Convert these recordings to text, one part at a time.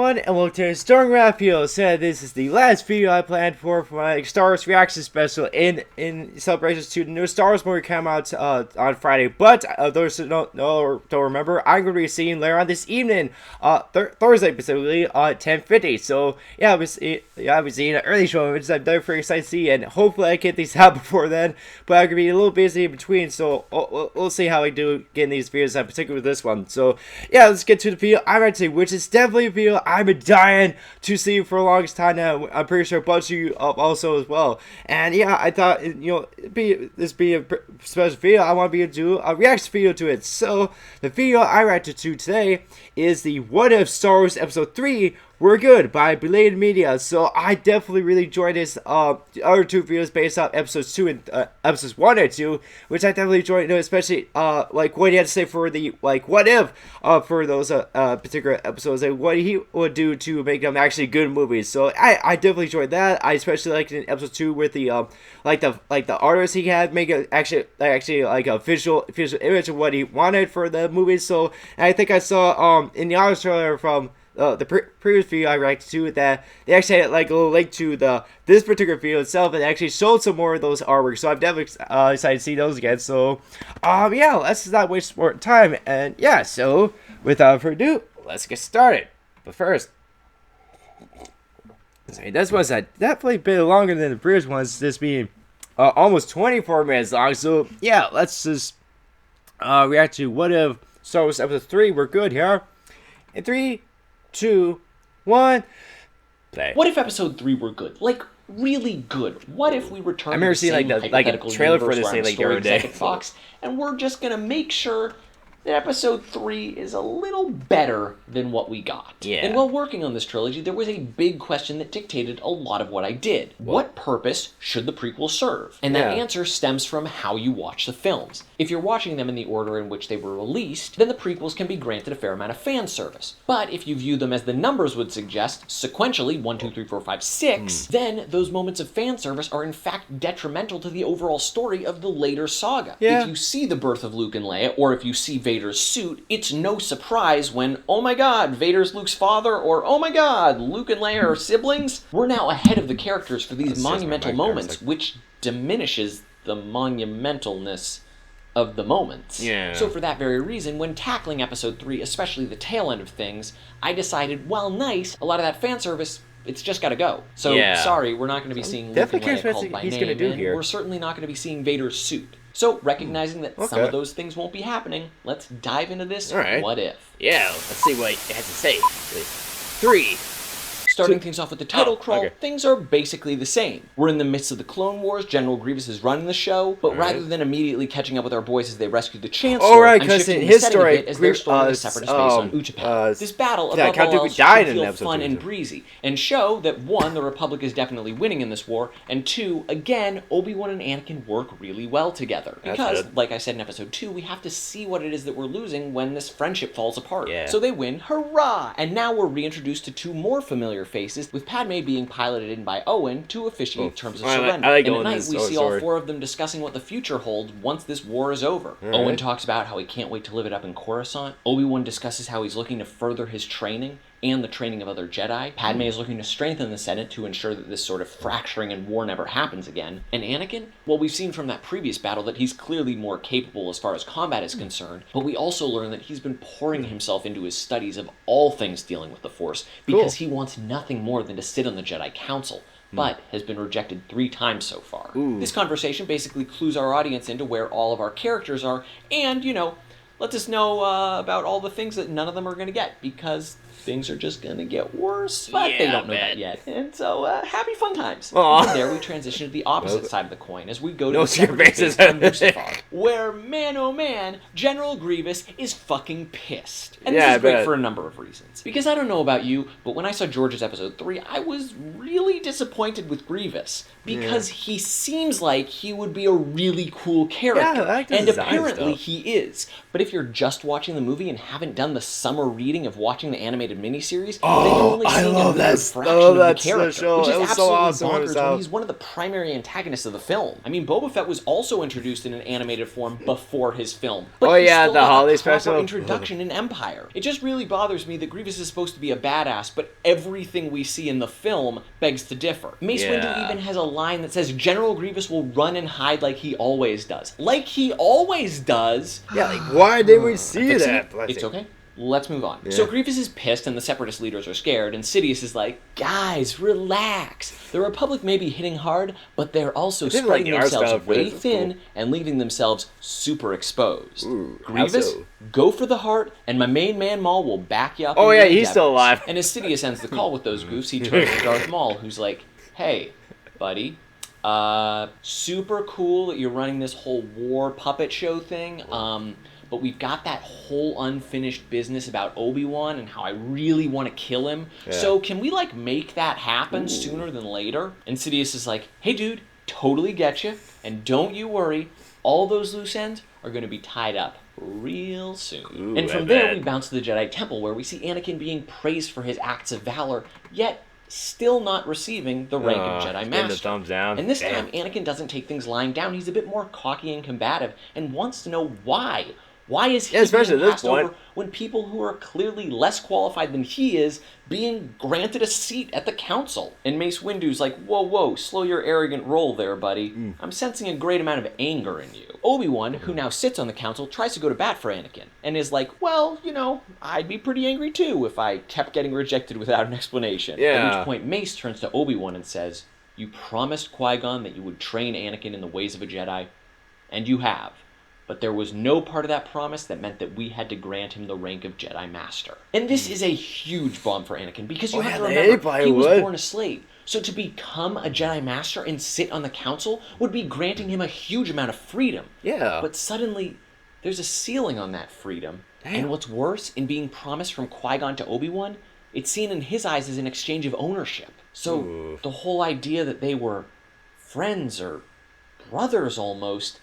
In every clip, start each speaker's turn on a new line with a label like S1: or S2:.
S1: everyone, and welcome to Stormlight video. So this is the last video I planned for my Star Wars reaction special in celebrations to the new Star Wars movie come out on Friday. But those who don't remember, I'm going to be seeing later on this evening, Thursday specifically, at 10:50. So yeah, I'll be seeing an early show, which I'm very excited to see, and hopefully I get these out before then. But I'm going to be a little busy in between, so we'll see how I do getting these videos out, particularly with this one. So yeah, let's get to the video I'm at today, which is definitely a video I've been dying to see for the longest time now. I'm pretty sure a bunch of you also as well. And yeah, I thought, this be a special video. I want to do a reaction video to it. So the video I reacted to today is the What If Star Wars Episode 3 We're Good by Belated Media. So I definitely really enjoyed this other two videos based off episodes 2 and episodes 1 and 2, which I definitely enjoyed, especially like what he had to say for the what if for those particular episodes and what he would do to make them actually good movies. So I definitely enjoyed that. I especially liked in episode 2 with the the artist he had make it actually like a visual image of what he wanted for the movies. So I think I saw in the artist trailer from the previous video I reacted to that they actually had like a little link to this particular video itself, and actually showed some more of those artworks. So I'm definitely excited to see those again. So yeah, let's not waste more time. And yeah, so without further ado, let's get started. But first, this one's definitely a bit longer than the previous ones, this being almost 24 minutes long. So yeah, let's just react to What If Star Wars Episode 3 We're Good here. In 3, 2, 1, play.
S2: What if Episode 3 were good? Like, really good. What if we returned
S1: I remember seeing like a trailer for this thing like the other day.
S2: Fox, and we're just gonna make sure that Episode 3 is a little better than what we got.
S1: Yeah.
S2: And while working on this trilogy, there was a big question that dictated a lot of what I did. What purpose should the prequel serve? And that answer stems from how you watch the films. If you're watching them in the order in which they were released, then the prequels can be granted a fair amount of fan service. But if you view them as the numbers would suggest, sequentially, 1, 2, 3, 4, 5, 6, then those moments of fan service are in fact detrimental to the overall story of the later saga.
S1: Yeah.
S2: If you see the birth of Luke and Leia, or if you see Vader's suit, it's no surprise when, oh my god, Vader's Luke's father, or oh my god, Luke and Leia are siblings. We're now ahead of the characters for these monumental moments, which diminishes the monumentalness of the moments.
S1: Yeah.
S2: So for that very reason, when tackling Episode 3, especially the tail end of things, I decided, while nice, a lot of that fan service, it's just gotta go. So sorry, we're not going to be seeing Luke and Leia called by name, and we're certainly not going to be seeing Vader's suit. So, recognizing that some of those things won't be happening, let's dive into this What If.
S1: Yeah, let's see what it has to say. 3.
S2: Starting things off with the title crawl, things are basically the same. We're in the midst of the Clone Wars, General Grievous is running the show, but rather than immediately catching up with our boys as they rescue the Chancellor, I'm shifting the setting a bit as they're storming a separatist base on Utapau. This battle, above all else, should feel fun and breezy, and show that 1, the Republic is definitely winning in this war, and 2, again, Obi-Wan and Anakin work really well together. Because, like I said in Episode 2, we have to see what it is that we're losing when this friendship falls apart. So they win, hurrah! And now we're reintroduced to 2 more familiar faces, with Padme being piloted in by Owen to officiate terms of surrender. And at night, we see all 4 of them discussing what the future holds once this war is over. Owen talks about how he can't wait to live it up in Coruscant. Obi-Wan discusses how he's looking to further his training and the training of other Jedi. Padme is looking to strengthen the Senate to ensure that this sort of fracturing and war never happens again. And Anakin? Well, we've seen from that previous battle that he's clearly more capable as far as combat is concerned, but we also learn that he's been pouring himself into his studies of all things dealing with the Force, because he wants nothing more than to sit on the Jedi Council, but has been rejected 3 times so far. This conversation basically clues our audience into where all of our characters are, and, lets us know about all the things that none of them are going to get, because things are just going to get worse, but they don't know that yet. And so, happy fun times. And there we transition to the opposite side of the coin as we go to the separatist base on Mustafar, where, man oh man, General Grievous is fucking pissed. And this is great for a number of reasons. Because I don't know about you, but when I saw George's Episode 3, I was really disappointed with Grievous, because he seems like he would be a really cool character, and apparently he is. But if you're just watching the movie and haven't done the summer reading of watching the animated animated miniseries, then you're only seeing a fraction of the character, which is absolutely bonkers when he's one of the primary antagonists of the film. I mean, Boba Fett was also introduced in an animated form before his film, but he's still
S1: the holiday
S2: special introduction in Empire. It just really bothers me that Grievous is supposed to be a badass, but everything we see in the film begs to differ. Mace Windu even has a line that says General Grievous will run and hide like he always does. Like he always does?
S1: Yeah, like why did we see that?
S2: It's okay. Let's move on. Yeah. So Grievous is pissed and the Separatist leaders are scared, and Sidious is like, guys, relax. The Republic may be hitting hard, but they're also spreading themselves way thin and leaving themselves super exposed. Grievous, go for the heart, and my main man Maul will back you up.
S1: Oh yeah, he's still alive.
S2: And as Sidious ends the call with those goofs, he turns to Darth Maul, who's like, hey, buddy, super cool that you're running this whole war puppet show thing, but we've got that whole unfinished business about Obi-Wan and how I really want to kill him. Yeah. So can we, like, make that happen sooner than later? And Sidious is like, hey, dude, totally get you. And don't you worry, all those loose ends are going to be tied up real soon. And from there, we bounce to the Jedi Temple, where we see Anakin being praised for his acts of valor, yet still not receiving the rank of Jedi Master.
S1: The thumbs down.
S2: And this time, Anakin doesn't take things lying down. He's a bit more cocky and combative and wants to know why. Why is he being passed over when people who are clearly less qualified than he is being granted a seat at the council? And Mace Windu's like, whoa, slow your arrogant roll there, buddy. I'm sensing a great amount of anger in you. Obi-Wan, who now sits on the council, tries to go to bat for Anakin and is like, well, you know, I'd be pretty angry too if I kept getting rejected without an explanation. Yeah. At which point Mace turns to Obi-Wan and says, you promised Qui-Gon that you would train Anakin in the ways of a Jedi, and you have. But there was no part of that promise that meant that we had to grant him the rank of Jedi Master. And this is a huge bomb for Anakin, because you have to remember, he was born a slave. So to become a Jedi Master and sit on the council would be granting him a huge amount of freedom. Yeah. But suddenly, there's a ceiling on that freedom. Damn. And what's worse, in being promised from Qui-Gon to Obi-Wan, it's seen in his eyes as an exchange of ownership. So the whole idea that they were friends or brothers almost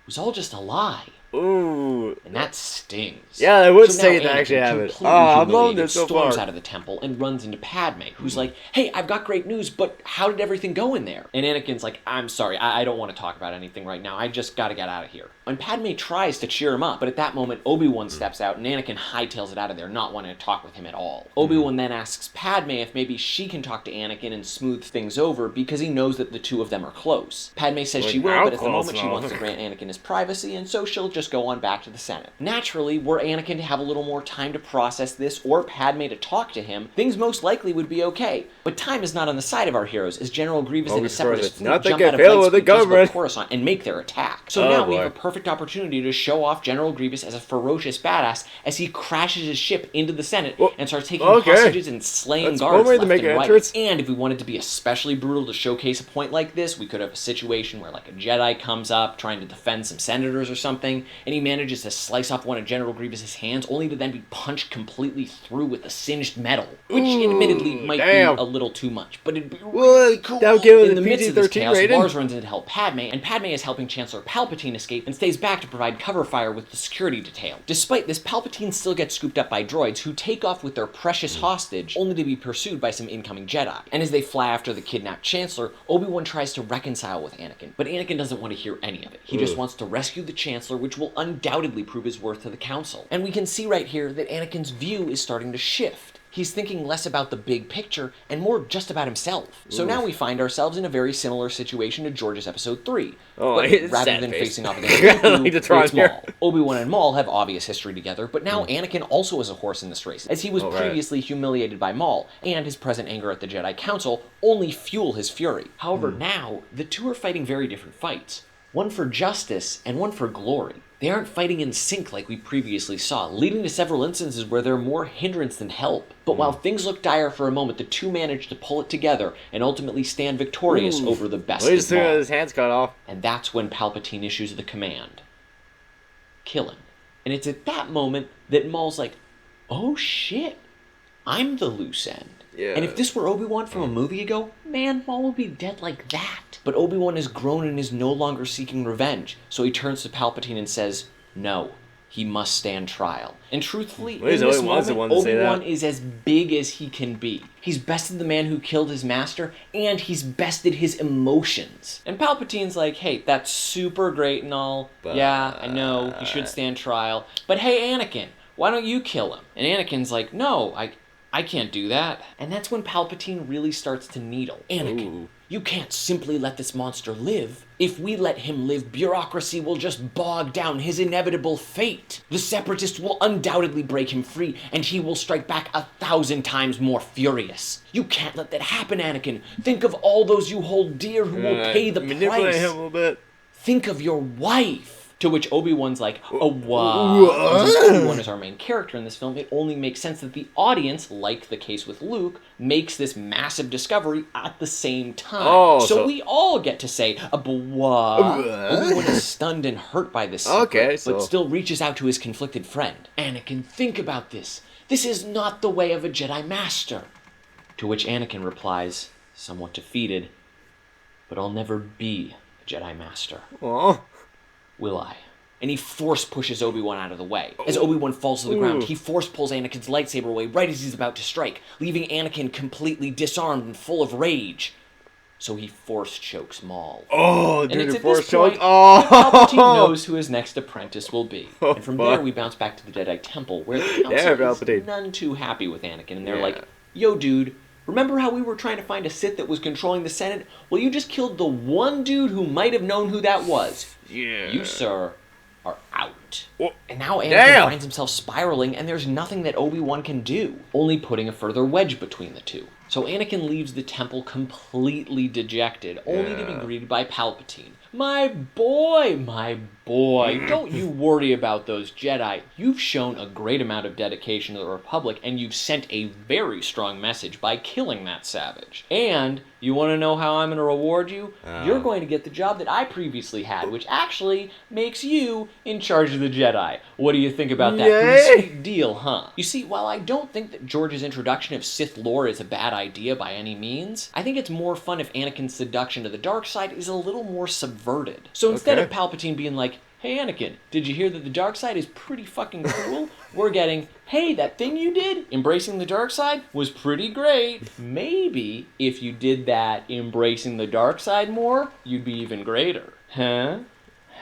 S2: was all just a lie. Ooh. And that stings.
S1: Yeah, I would say that actually happened.
S2: I'm loving it so far. Storms out of the temple and runs into Padme, who's like, hey, I've got great news, but how did everything go in there? And Anakin's like, I'm sorry, I don't want to talk about anything right now. I just got to get out of here. And Padme tries to cheer him up, but at that moment, Obi-Wan steps out, and Anakin hightails it out of there, not wanting to talk with him at all. Obi-Wan then asks Padme if maybe she can talk to Anakin and smooth things over, because he knows that the two of them are close. Padme says she will, but at the moment she wants to grant Anakin his privacy, and so she'll just go on back to the Senate. Naturally, were Anakin to have a little more time to process this, or Padme to talk to him, things most likely would be okay. But time is not on the side of our heroes, as General Grievous and his Separatist fleet jump out of flight speed just above Coruscant and make their attack. So now we have a perfect opportunity to show off General Grievous as a ferocious badass as he crashes his ship into the Senate and starts taking hostages and slaying guards left and right. And if we wanted to be especially brutal to showcase a point like this, we could have a situation where like a Jedi comes up trying to defend some senators or something, and he manages to slice off one of General Grievous's hands, only to then be punched completely through with the singed metal, which admittedly might be a little too much, but it'd be really cool. In the midst of this chaos, Lars runs in to help Padme, and Padme is helping Chancellor Palpatine escape and stays back to provide cover fire with the security detail. Despite this, Palpatine still gets scooped up by droids who take off with their precious hostage, only to be pursued by some incoming Jedi. And as they fly after the kidnapped Chancellor, Obi-Wan tries to reconcile with Anakin, but Anakin doesn't want to hear any of it. He just wants to rescue the Chancellor, which will undoubtedly prove his worth to the Council. And we can see right here that Anakin's view is starting to shift. He's thinking less about the big picture and more just about himself. So now we find ourselves in a very similar situation to George's Episode 3. But rather than facing off against Dooku, it's Maul. Obi-Wan and Maul have obvious history together, but now Anakin also is a horse in this race, as he was previously humiliated by Maul, and his present anger at the Jedi Council only fuel his fury. However, now, the two are fighting very different fights. One for justice and one for glory. They aren't fighting in sync like we previously saw, leading to several instances where they're more hindrance than help. But while things look dire for a moment, the two manage to pull it together and ultimately stand victorious over the best of Maul.
S1: His hands cut off.
S2: And that's when Palpatine issues the command. Kill him. And it's at that moment that Maul's like, oh shit, I'm the loose end. Yeah. And if this were Obi-Wan from a movie ago, man, Maul would be dead like that. But Obi-Wan has grown and is no longer seeking revenge, so he turns to Palpatine and says, no, he must stand trial. And truthfully, in this moment, Obi-Wan is as big as he can be. He's bested the man who killed his master, and he's bested his emotions. And Palpatine's like, hey, that's super great and all. Yeah, I know, he should stand trial. But hey, Anakin, why don't you kill him? And Anakin's like, no, I can't do that. And that's when Palpatine really starts to needle. Anakin, you can't simply let this monster live. If we let him live, bureaucracy will just bog down his inevitable fate. The Separatists will undoubtedly break him free, and he will strike back 1,000 times more furious. You can't let that happen, Anakin. Think of all those you hold dear who will pay the price.
S1: Him a little bit.
S2: Think of your wife. To which Obi-Wan's like, oh, wow. Since Obi-Wan is our main character in this film, it only makes sense that the audience, like the case with Luke, makes this massive discovery at the same time. So we all get to say, what? Obi-Wan is stunned and hurt by this secret, but still reaches out to his conflicted friend. Anakin, think about this. This is not the way of a Jedi Master. To which Anakin replies, somewhat defeated, but I'll never be a Jedi Master. Will I? And he force pushes Obi-Wan out of the way. As Obi-Wan falls to the ground, he force pulls Anakin's lightsaber away right as he's about to strike, leaving Anakin completely disarmed and full of rage. So he force chokes Maul. And it's at this point that Palpatine knows who his next apprentice will be. And from there, we bounce back to the Jedi Temple, where the Council is none too happy with Anakin. And they're like, yo, dude, remember how we were trying to find a Sith that was controlling the Senate? Well, you just killed the one dude who might have known who that was. You, sir, are out. And now Anakin finds himself spiraling, and there's nothing that Obi-Wan can do, only putting a further wedge between the two. So Anakin leaves the temple completely dejected, only to be greeted by Palpatine. My boy, don't you worry about those Jedi. You've shown a great amount of dedication to the Republic, and you've sent a very strong message by killing that savage. And you want to know how I'm going to reward you? You're going to get the job that I previously had, which actually makes you in charge of the Jedi. What do you think about that? Pretty sweet deal, huh? You see, while I don't think that George's introduction of Sith lore is a bad idea by any means, I think it's more fun if Anakin's seduction to the dark side is a little more subverted. So instead of Palpatine being like, hey Anakin, did you hear that the dark side is pretty fucking cool? We're getting, hey, that thing you did, embracing the dark side, was pretty great. Maybe if you did that embracing the dark side more, you'd be even greater. Huh?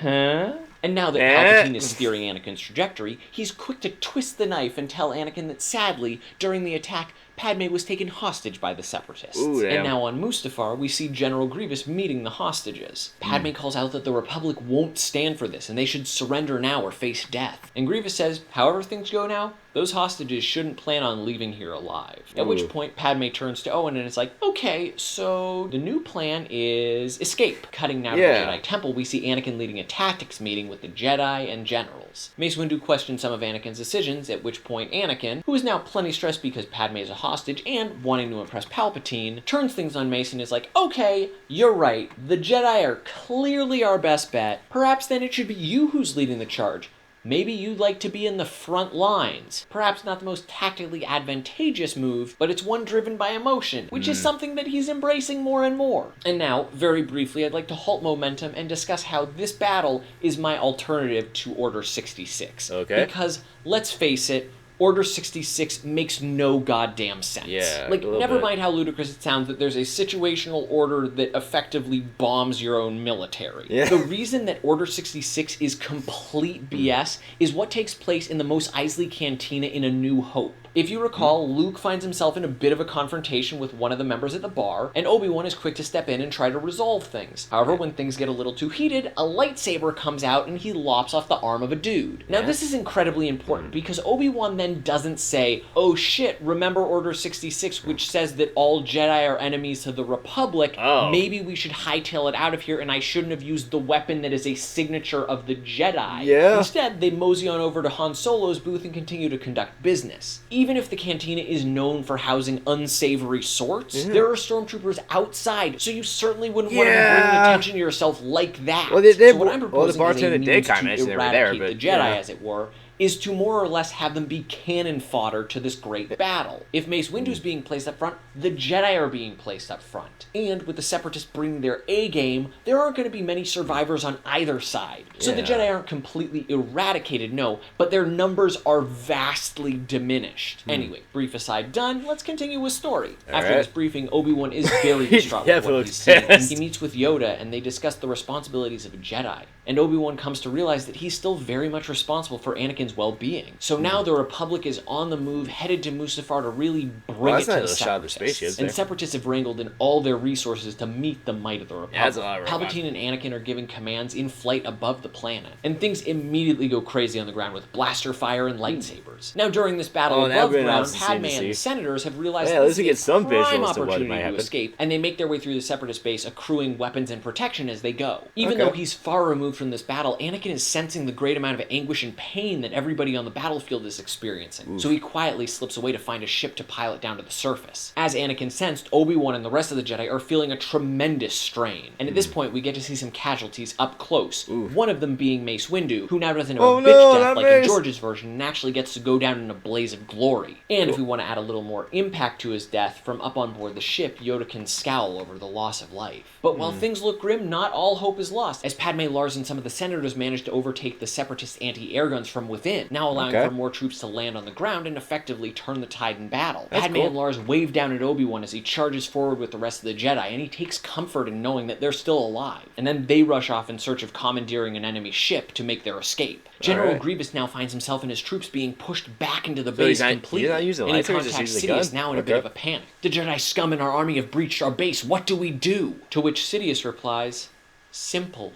S2: And now that Palpatine is steering Anakin's trajectory, he's quick to twist the knife and tell Anakin that sadly, during the attack, Padme was taken hostage by the Separatists. And now on Mustafar, we see General Grievous meeting the hostages. Padme calls out that the Republic won't stand for this, and they should surrender now or face death. And Grievous says, however things go now, those hostages shouldn't plan on leaving here alive. At which point, Padme turns to Owen and is like, okay, so the new plan is escape. Cutting now to the Jedi Temple, we see Anakin leading a tactics meeting with the Jedi and generals. Mace Windu questions some of Anakin's decisions, at which point Anakin, who is now plenty stressed because Padme is a hostage and wanting to impress Palpatine, turns things on Mace and is like, okay, you're right, the Jedi are clearly our best bet. Perhaps then it should be you who's leading the charge. Maybe you'd like to be in the front lines. Perhaps not the most tactically advantageous move, but it's one driven by emotion, which is something that he's embracing more and more. And now, very briefly, I'd like to halt momentum and discuss how this battle is my alternative to Order 66. Because, let's face it, Order 66 makes no goddamn sense. Never mind how ludicrous it sounds that there's a situational order that effectively bombs your own military. The reason that Order 66 is complete BS is what takes place in the Mos Eisley Cantina in A New Hope. If you recall, Luke finds himself in a bit of a confrontation with one of the members at the bar, and Obi-Wan is quick to step in and try to resolve things. However, when things get a little too heated, a lightsaber comes out and he lops off the arm of a dude. Now, this is incredibly important because Obi-Wan then doesn't say, oh shit, remember Order 66, which says that all Jedi are enemies to the Republic, maybe we should hightail it out of here and I shouldn't have used the weapon that is a signature of the Jedi. Instead, they mosey on over to Han Solo's booth and continue to conduct business. Even if the cantina is known for housing unsavory sorts, there are stormtroopers outside, so you certainly wouldn't want to be bringing attention to yourself like that. So what I'm proposing is a means to eradicate the Jedi, as it were, is to more or less have them be cannon fodder to this great battle. If Mace Windu's being placed up front, the Jedi are being placed up front. And with the Separatists bringing their A-game, there aren't going to be many survivors on either side. So the Jedi aren't completely eradicated, no, but their numbers are vastly diminished. Anyway, brief aside done, let's continue with story. After this briefing, Obi-Wan is very distraught with what he's seen. He meets with Yoda, and they discuss the responsibilities of a Jedi. And Obi-Wan comes to realize that he's still very much responsible for Anakin's well-being. So now the Republic is on the move, headed to Mustafar to really bring it to the Separatists. And Separatists have wrangled in all their resources to meet the might of the Republic. Palpatine and Anakin are giving commands in flight above the planet. And things immediately go crazy on the ground with blaster fire and lightsabers. Now during this battle above ground, Padme and the Senators have realized that this is a prime opportunity to escape, and they make their way through the Separatist base, accruing weapons and protection as they go. Even though he's far removed from this battle, Anakin is sensing the great amount of anguish and pain that everybody on the battlefield is experiencing. So he quietly slips away to find a ship to pilot down to the surface. As Anakin sensed, Obi-Wan and the rest of the Jedi are feeling a tremendous strain. And at this point, we get to see some casualties up close. One of them being Mace Windu, who now doesn't know a bitch death like in George's version, and actually gets to go down in a blaze of glory. And if we want to add a little more impact to his death, from up on board the ship, Yoda can scowl over the loss of life. But while things look grim, not all hope is lost, as Padme, Lars, and some of the Senators manage to overtake the Separatist anti-air guns from within, now allowing for more troops to land on the ground and effectively turn the tide in battle. Padme and Lars wave down at Obi-Wan as he charges forward with the rest of the Jedi, and he takes comfort in knowing that they're still alive. And then they rush off in search of commandeering an enemy ship to make their escape. General Grievous now finds himself and his troops being pushed back into the base completely, and he contacts Sidious now in a bit of a panic. The Jedi scum in our army have breached our base, what do we do? To which Sidious replies, simple,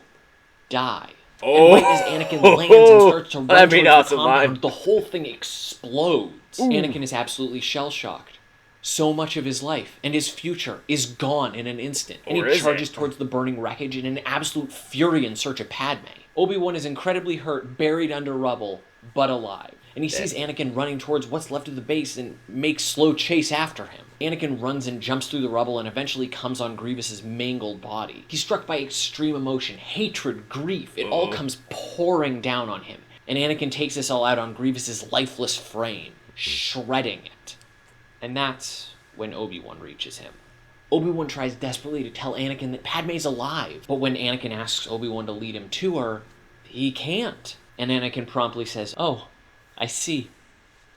S2: die. And right as Anakin lands and starts to run towards the compound, the whole thing explodes. Anakin is absolutely shell-shocked. So much of his life and his future is gone in an instant, and he charges towards the burning wreckage in an absolute fury in search of Padme. Obi-Wan is incredibly hurt, buried under rubble, but alive. And he sees Anakin running towards what's left of the base and makes slow chase after him. Anakin runs and jumps through the rubble and eventually comes on Grievous's mangled body. He's struck by extreme emotion, hatred, grief. It all comes pouring down on him. And Anakin takes this all out on Grievous's lifeless frame, shredding it. And that's when Obi-Wan reaches him. Obi-Wan tries desperately to tell Anakin that Padme's alive, but when Anakin asks Obi-Wan to lead him to her, he can't. And Anakin promptly says, "Oh, I see.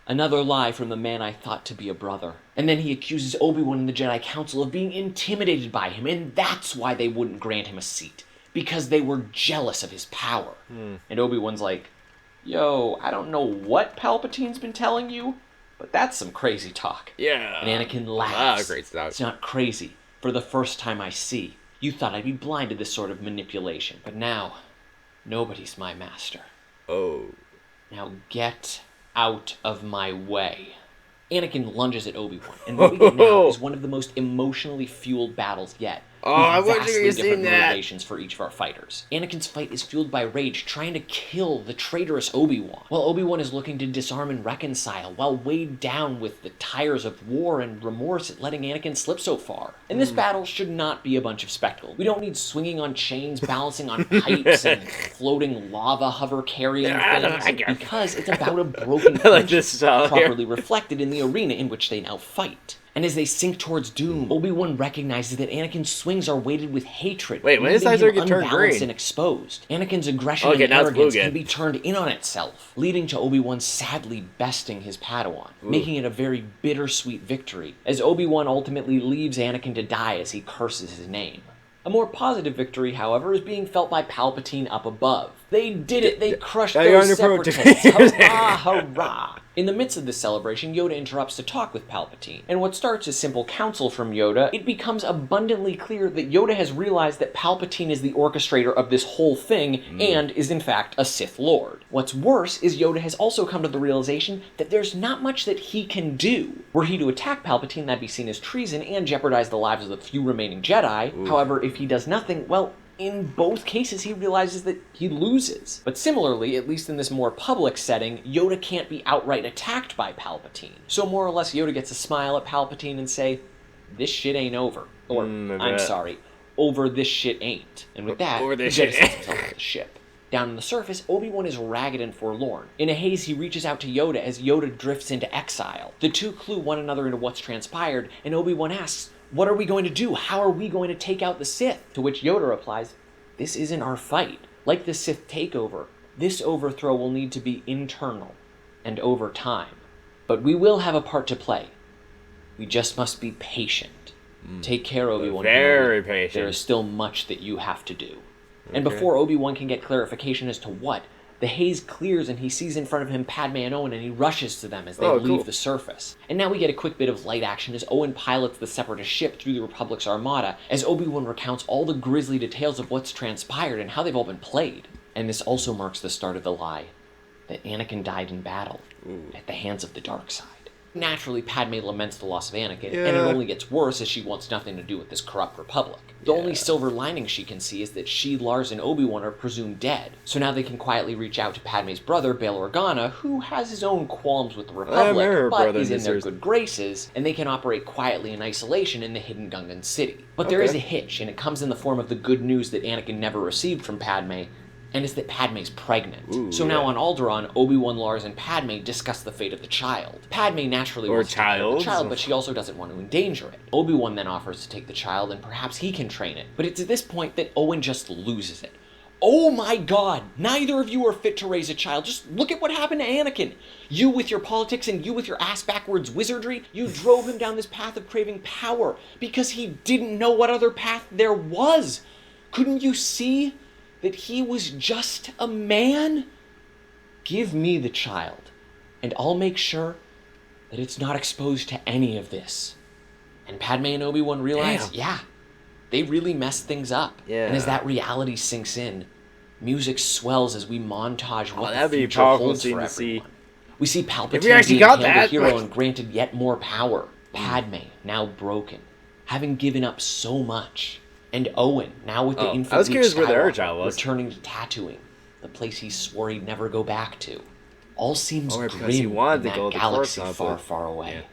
S2: Another lie from the man I thought to be a brother." And then he accuses Obi-Wan and the Jedi Council of being intimidated by him, and that's why they wouldn't grant him a seat. Because they were jealous of his power. And Obi-Wan's like, yo, I don't know what Palpatine's been telling you, but that's some crazy talk. And Anakin laughs.
S1: Great stuff.
S2: It's not crazy. For the first time I see. You thought I'd be blind to this sort of manipulation, but now, nobody's my master. Now get out of my way. Anakin lunges at Obi-Wan, and what we get now is one of the most emotionally fueled battles yet.
S1: I wasn't sure you seen that.
S2: Motivations for each of our fighters. Anakin's fight is fueled by rage, trying to kill the traitorous Obi-Wan, while Obi-Wan is looking to disarm and reconcile, while weighed down with the tires of war and remorse at letting Anakin slip so far. And this battle should not be a bunch of spectacle. We don't need swinging on chains, balancing on pipes, and floating lava hover carrying things, because it's about a broken friendship, properly reflected in the arena in which they now fight. And as they sink towards doom, Obi-Wan recognizes that Anakin's swings are weighted with hatred.
S1: Wait, when does that start to turn green?
S2: And exposed. Anakin's aggression and arrogance can be turned in on itself, leading to Obi-Wan sadly besting his Padawan, making it a very bittersweet victory, as Obi-Wan ultimately leaves Anakin to die as he curses his name. A more positive victory, however, is being felt by Palpatine up above. They did it! They crushed those Separatists! Hurrah! Hurrah! In the midst of this celebration, Yoda interrupts to talk with Palpatine, and what starts as simple counsel from Yoda, it becomes abundantly clear that Yoda has realized that Palpatine is the orchestrator of this whole thing, and is in fact a Sith Lord. What's worse is Yoda has also come to the realization that there's not much that he can do. Were he to attack Palpatine, that'd be seen as treason and jeopardize the lives of the few remaining Jedi. However, if he does nothing, well, in both cases, he realizes that he loses. But similarly, at least in this more public setting, Yoda can't be outright attacked by Palpatine. So more or less, Yoda gets to smile at Palpatine and say, this shit ain't over. Or, I'm sorry, over this shit ain't. And with that, he jettisons himself to the ship. Down on the surface, Obi-Wan is ragged and forlorn. In a haze, he reaches out to Yoda as Yoda drifts into exile. The two clue one another into what's transpired, and Obi-Wan asks, "What are we going to do? How are we going to take out the Sith?" To which Yoda replies, "This isn't our fight. Like the Sith takeover, this overthrow will need to be internal and over time. But we will have a part to play. We just must be patient. Take care, Obi-Wan.
S1: Very patient.
S2: There is still much that you have to do." And before Obi-Wan can get clarification as to what, the haze clears and he sees in front of him Padme and Owen, and he rushes to them as they leave the surface. And now we get a quick bit of light action as Owen pilots the Separatist ship through the Republic's armada, as Obi-Wan recounts all the grisly details of what's transpired and how they've all been played. And this also marks the start of the lie that Anakin died in battle at the hands of the dark side. Naturally, Padme laments the loss of Anakin, and it only gets worse as she wants nothing to do with this corrupt republic. The only silver lining she can see is that she, Lars, and Obi-Wan are presumed dead, so now they can quietly reach out to Padme's brother, Bail Organa, who has his own qualms with the Republic, but is in their good graces, and they can operate quietly in isolation in the hidden Gungan city. But there is a hitch, and it comes in the form of the good news that Anakin never received from Padme, and it's that Padme's pregnant. So now on Alderaan, Obi-Wan, Lars, and Padme discuss the fate of the child. Padme naturally wants to take care of the child, but she also doesn't want to endanger it. Obi-Wan then offers to take the child, and perhaps he can train it. But it's at this point that Owen just loses it. Oh my god, neither of you are fit to raise a child. Just look at what happened to Anakin. You with your politics and you with your ass-backwards wizardry, you drove him down this path of craving power because he didn't know what other path there was. Couldn't you see that he was just a man? Give me the child, and I'll make sure that it's not exposed to any of this. And Padme and Obi-Wan realize, they really messed things up. And as that reality sinks in, music swells as we montage what the future holds for everyone. We see Palpatine being handed a hero and granted yet more power. Padme, now broken, having given up so much. And Owen, now with the infant Luke Skywalker, returning to Tatooine, the place he swore he'd never go back to. All seems grim in that galaxy far, far away.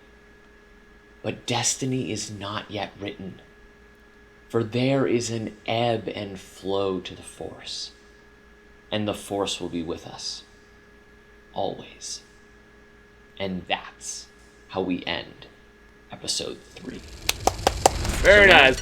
S2: But destiny is not yet written. For there is an ebb and flow to the Force. And the Force will be with us. Always. And that's how we end Episode 3.
S1: Very nice,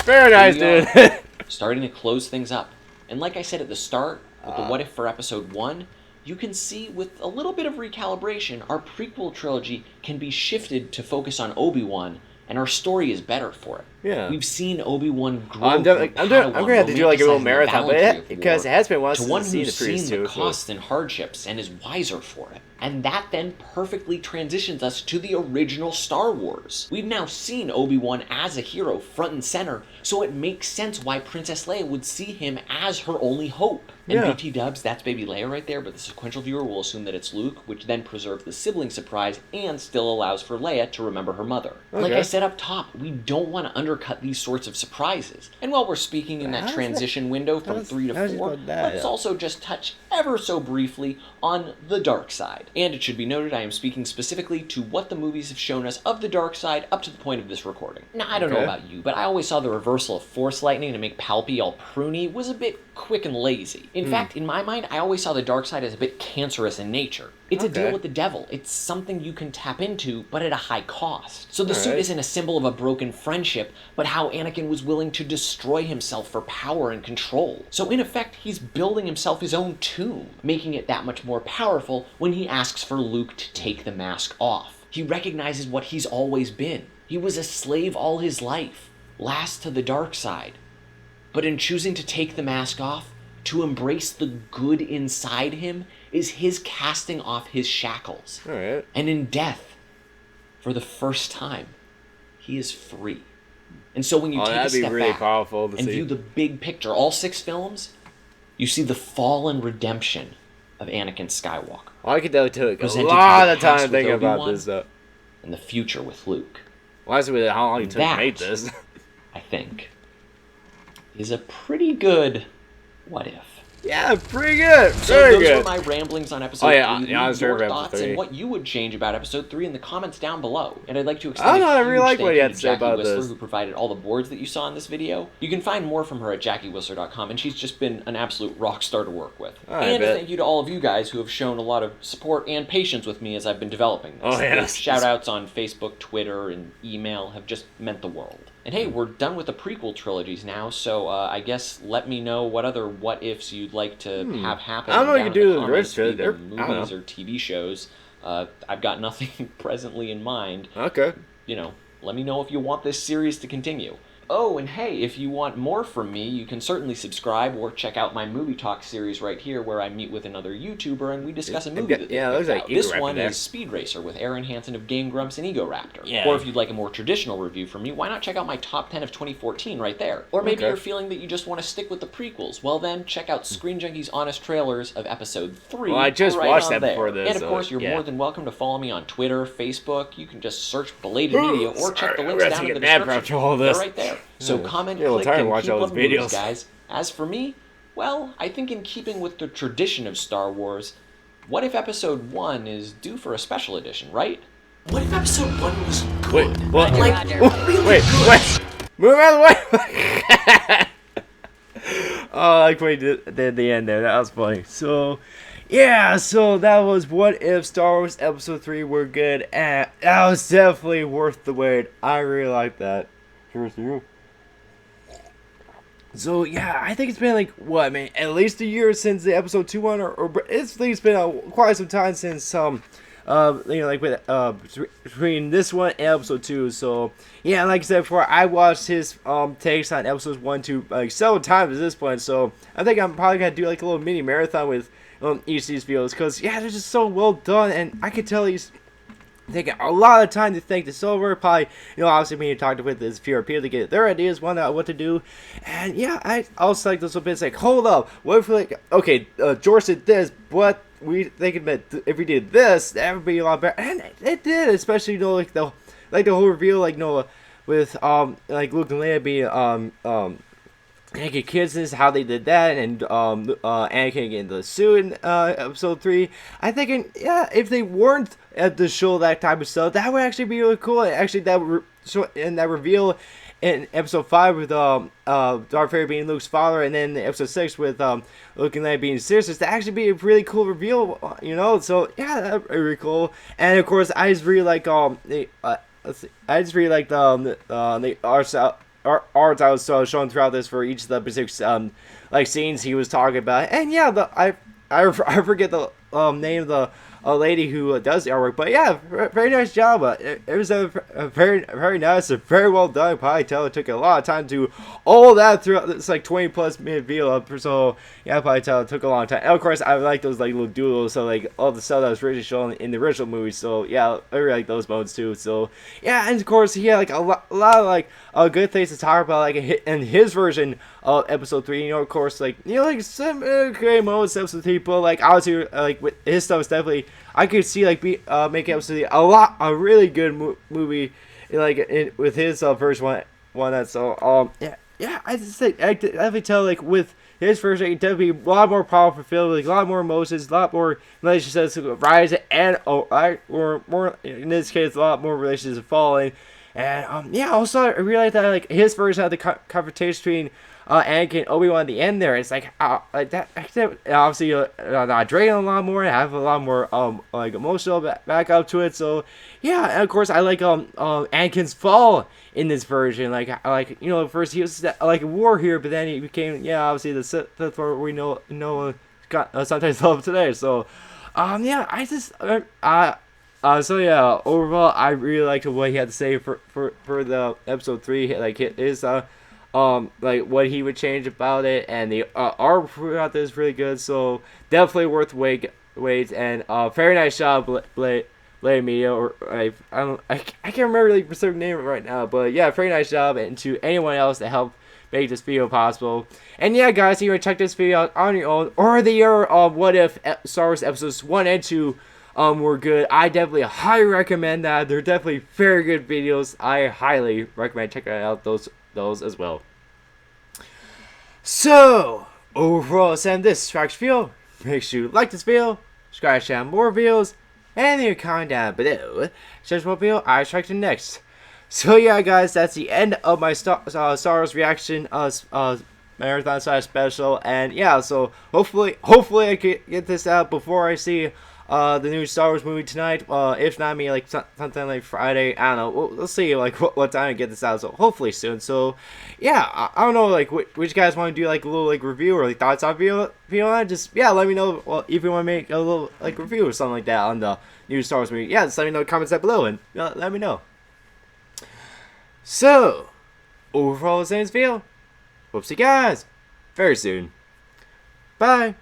S1: dude.
S2: Starting to close things up. And like I said at the start, with the What If for Episode 1, you can see with a little bit of recalibration, our prequel trilogy can be shifted to focus on Obi-Wan, and our story is better for it.
S1: Yeah.
S2: We've seen Obi-Wan grow
S1: I'm going to have to do like a little marathon, because it has been once
S2: to one
S1: seen
S2: who's
S1: the previous
S2: seen
S1: two.
S2: the costs and hardships and is wiser for it. And that then perfectly transitions us to the original Star Wars. We've now seen Obi-Wan as a hero front and center, so it makes sense why Princess Leia would see him as her only hope. And BT dubs, that's baby Leia right there, but the sequential viewer will assume that it's Luke, which then preserves the sibling surprise and still allows for Leia to remember her mother. Like I said up top, we don't want to undercut these sorts of surprises. And while we're speaking in that transition window from 3 to 4, let's also just touch ever so briefly on the dark side. And it should be noted I am speaking specifically to what the movies have shown us of the dark side up to the point of this recording. Now, I don't know about you, but I always saw the reversal of Force lightning to make Palpy all pruny was a bit quick and lazy. In fact, in my mind, I always saw the dark side as a bit cancerous in nature. It's a deal with the devil. It's something you can tap into, but at a high cost. So the suit isn't a symbol of a broken friendship, but how Anakin was willing to destroy himself for power and control. So in effect, he's building himself his own tomb, making it that much more powerful when he asks for Luke to take the mask off. He recognizes what he's always been. He was a slave all his life, last to the dark side. But in choosing to take the mask off, to embrace the good inside him, is his casting off his shackles. And in death, for the first time, he is free. And so when you take a step back and view the big picture, all 6 films, you see the fall and redemption of Anakin Skywalker.
S1: I could took a lot of time thinking about this stuff.
S2: And the future with Luke.
S1: Why is it how long it took to make this?
S2: I think, is a pretty good what if.
S1: Yeah, pretty good.
S2: So
S1: Very
S2: those
S1: good.
S2: were my ramblings on episode 3. Leave your thoughts and what you would change about episode 3 in the comments down below. And I'd like to extend a huge thank you to Jackie Whistler, who provided all the boards that you saw in this video. You can find more from her at JackieWhistler.com, and she's just been an absolute rock star to work with. And a thank you to all of you guys who have shown a lot of support and patience with me as I've been developing this. The shout-outs on Facebook, Twitter, and email have just meant the world. And hey, we're done with the prequel trilogies now, so I guess let me know what other what-ifs you'd like to have happen.
S1: I don't know what you can do with the
S2: rest
S1: of
S2: it. Movies or TV shows. I've got nothing presently in mind.
S1: Okay.
S2: You know, let me know if you want this series to continue. Oh, and hey, if you want more from me, you can certainly subscribe or check out my Movie Talk series right here, where I meet with another YouTuber and we discuss a movie that they picked out. This one is Speed Racer with Aaron Hansen of Game Grumps and Ego Raptor. Or if you'd like a more traditional review from me, why not check out my top 10 of 2014 right there? Or maybe you're feeling that you just want to stick with the prequels. Well then, check out Screen Junkie's Honest Trailers of episode 3.
S1: Well, I just watched that before this.
S2: And of course, you're more than welcome to follow me on Twitter, Facebook. You can just search Belated Media or check the links down in the description. They're right there. So comment, click, and keep loving movies, guys. As for me, well, I think in keeping with the tradition of Star Wars, what if Episode 1 is due for a special edition, right? What if Episode 1 was good?
S1: Wait, what? Wait. Move out of the way! Oh, like when he did the end there. That was funny. So, yeah, so that was What If Star Wars Episode 3 were good, and that was definitely worth the wait. I really like that. Cheers to you. So yeah, I think it's been like what, man, at least a year since the episode 2 one, or it's been quite some time since like with between this one and episode 2. So yeah, like I said before, I watched his takes on episodes 1, 2 like several times at this point. So I think I'm probably gonna do like a little mini marathon with each of these videos, because yeah, they're just so well done, and I could tell he's taking a lot of time to think this over. Probably, obviously when you talked with this few people to get their ideas, one out what to do. And yeah, I also like this little bit. It's like, hold up, what if George did this, but we thinking that if we did this, that would be a lot better. And it did, especially like the whole reveal, with like Luke and Leia being Anakin kids, is how they did that, and Anakin getting the suit in episode 3. I think, if they weren't at the show that type of stuff, that would actually be really cool. Actually, that reveal in episode 5 with Darth Vader being Luke's father, and then episode 6 with Luke and Leia being sisters, that actually be a really cool reveal, So yeah, that'd be really cool. And of course, I just really like the art I was showing throughout this for each of the specific scenes he was talking about. And yeah, I forget the name of the lady who does the artwork, but yeah, very nice job. It was a very, very nice and very well done. Probably tell it took a lot of time to do all that throughout this 20 plus minute video. So yeah, probably tell it took a long time. And of course, I like those little doodles, so all the stuff that was originally shown in the original movie. So yeah, I really like those modes too. So yeah, and of course he had a lot of good things to talk about, in his version of episode 3. Of course, some great moments episode 3, but obviously with his stuff is definitely, I could see making episode 3 a really good movie, with his version one. That's so yeah. I just think I definitely tell with his version, it definitely a lot more powerful filled with a lot more emotions, a lot more relationships rise and or more in this case, a lot more relationships falling. And also I realized that his version of the confrontation between Anakin and Obi-Wan at the end there, it's that obviously not dragging a lot more, have a lot more emotional back up to it. So yeah, and of course I like Anakin's fall in this version. First he was a war hero, but then he became obviously the Sith Lord we know got sometimes love today. So I just so yeah, overall I really liked what he had to say for the episode 3, his what he would change about it, and the art throughout this is really good. So definitely worth wait, and very nice job, Blade Media, or I can't remember the specific name right now, but yeah, very nice job, and to anyone else that helped make this video possible. And yeah, guys, you can check this video out on your own, or the year of What If Star Wars episodes 1 and 2 were good. I definitely highly recommend that. They're definitely very good videos. I highly recommend checking out those as well. So overall, send this reaction video. Make sure you like this video, subscribe to more videos, and leave a comment down below. Such what video I try to next. So yeah, guys, that's the end of my Star Wars reaction marathon special, and yeah, so hopefully I can get this out before I see the new Star Wars movie tonight. If not, me like something like Friday. I don't know. We'll see like what time I get this out. So hopefully soon. So yeah, I don't know like which guys want to do like a little like review or like thoughts on video on. Just yeah, let me know. Well, if you want to make a little like review or something like that on the new Star Wars movie. Yeah, just let me know in the comments down below and let me know. So overall, this video. Hope to see you guys very soon. Bye.